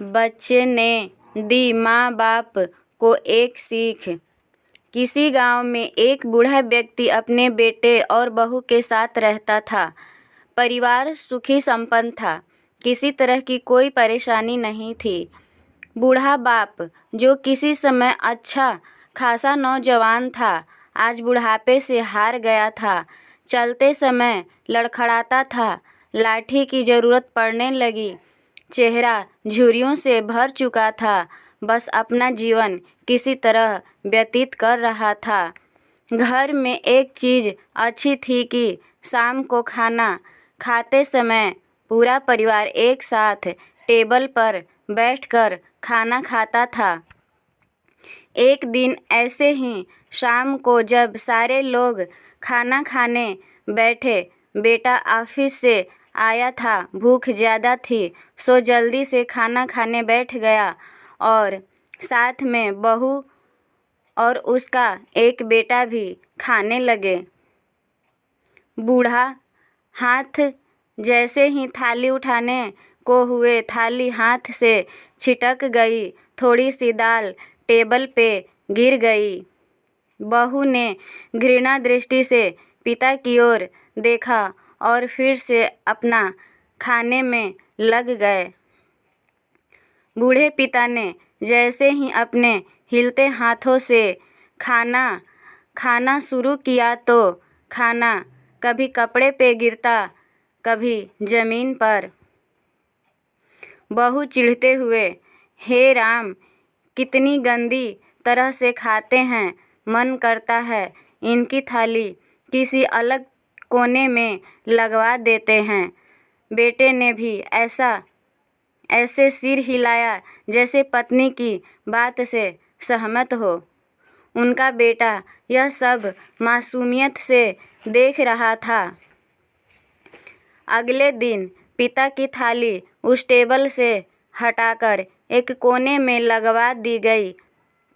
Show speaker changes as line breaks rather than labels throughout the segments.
बच्चे ने दी माँ बाप को एक सीख। किसी गांव में एक बूढ़ा व्यक्ति अपने बेटे और बहू के साथ रहता था। परिवार सुखी संपन्न था, किसी तरह की कोई परेशानी नहीं थी। बूढ़ा बाप, जो किसी समय अच्छा खासा नौजवान था, आज बुढ़ापे से हार गया था। चलते समय लड़खड़ाता था, लाठी की ज़रूरत पड़ने लगी। चेहरा झुर्रियों से भर चुका था, बस अपना जीवन किसी तरह व्यतीत कर रहा था। घर में एक चीज़ अच्छी थी कि शाम को खाना खाते समय पूरा परिवार एक साथ टेबल पर बैठकर खाना खाता था। एक दिन ऐसे ही शाम को जब सारे लोग खाना खाने बैठे, बेटा ऑफिस से आया था, भूख ज़्यादा थी, सो जल्दी से खाना खाने बैठ गया और साथ में बहू और उसका एक बेटा भी खाने लगे। बूढ़ा हाथ जैसे ही थाली उठाने को हुए, थाली हाथ से छिटक गई, थोड़ी सी दाल टेबल पे गिर गई। बहू ने घृणा दृष्टि से पिता की ओर देखा और फिर से अपना खाने में लग गए। बूढ़े पिता ने जैसे ही अपने हिलते हाथों से खाना शुरू किया तो खाना कभी कपड़े पे गिरता, कभी ज़मीन पर। बहू चिढ़ते हुए, हे राम, कितनी गंदी तरह से खाते हैं, मन करता है इनकी थाली किसी अलग कोने में लगवा देते हैं। बेटे ने भी ऐसे सिर हिलाया जैसे पत्नी की बात से सहमत हो। उनका बेटा यह सब मासूमियत से देख रहा था। अगले दिन पिता की थाली उस टेबल से हटाकर एक कोने में लगवा दी गई।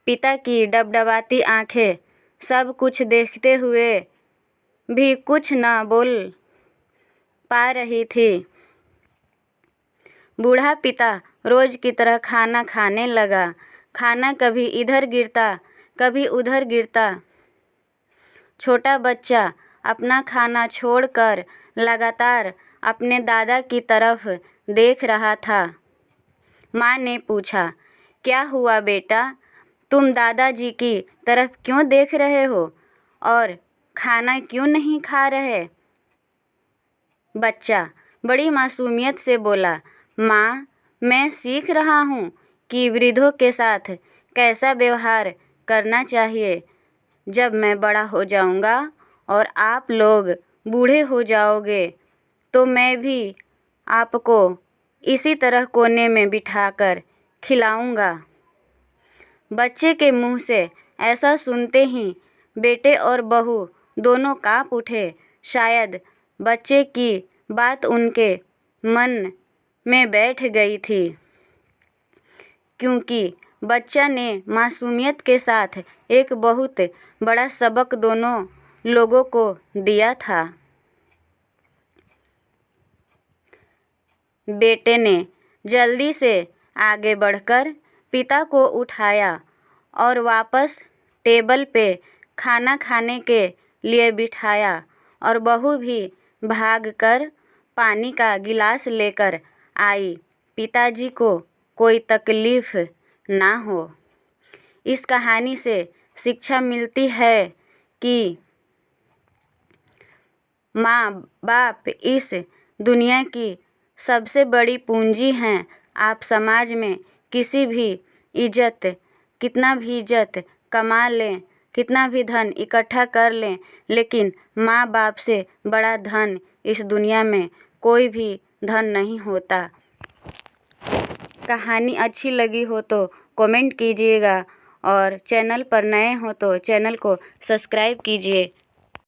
पिता की डबडबाती आंखें सब कुछ देखते हुए भी कुछ न बोल पा रही थी। बूढ़ा पिता रोज की तरह खाना खाने लगा। खाना कभी इधर गिरता, कभी उधर गिरता। छोटा बच्चा अपना खाना छोड़कर लगातार अपने दादा की तरफ देख रहा था। माँ ने पूछा, क्या हुआ बेटा, तुम दादाजी की तरफ क्यों देख रहे हो और खाना क्यों नहीं खा रहे? बच्चा बड़ी मासूमियत से बोला, माँ, मैं सीख रहा हूँ कि वृद्धों के साथ कैसा व्यवहार करना चाहिए। जब मैं बड़ा हो जाऊँगा और आप लोग बूढ़े हो जाओगे तो मैं भी आपको इसी तरह कोने में बिठाकर खिलाऊँगा। बच्चे के मुंह से ऐसा सुनते ही बेटे और बहू दोनों काँप उठे। शायद बच्चे की बात उनके मन में बैठ गई थी, क्योंकि बच्चा ने मासूमियत के साथ एक बहुत बड़ा सबक दोनों लोगों को दिया था। बेटे ने जल्दी से आगे बढ़कर पिता को उठाया और वापस टेबल पे खाना खाने के लिए बिठाया और बहू भी भागकर पानी का गिलास लेकर आई, पिताजी को कोई तकलीफ़ ना हो। इस कहानी से शिक्षा मिलती है कि माँ बाप इस दुनिया की सबसे बड़ी पूंजी हैं। आप समाज में कितना भी इज्जत कमा लें, कितना भी धन इकट्ठा कर लें, लेकिन माँ बाप से बड़ा धन इस दुनिया में कोई भी धन नहीं होता। कहानी अच्छी लगी हो तो कमेंट कीजिएगा और चैनल पर नए हो तो चैनल को सब्सक्राइब कीजिए।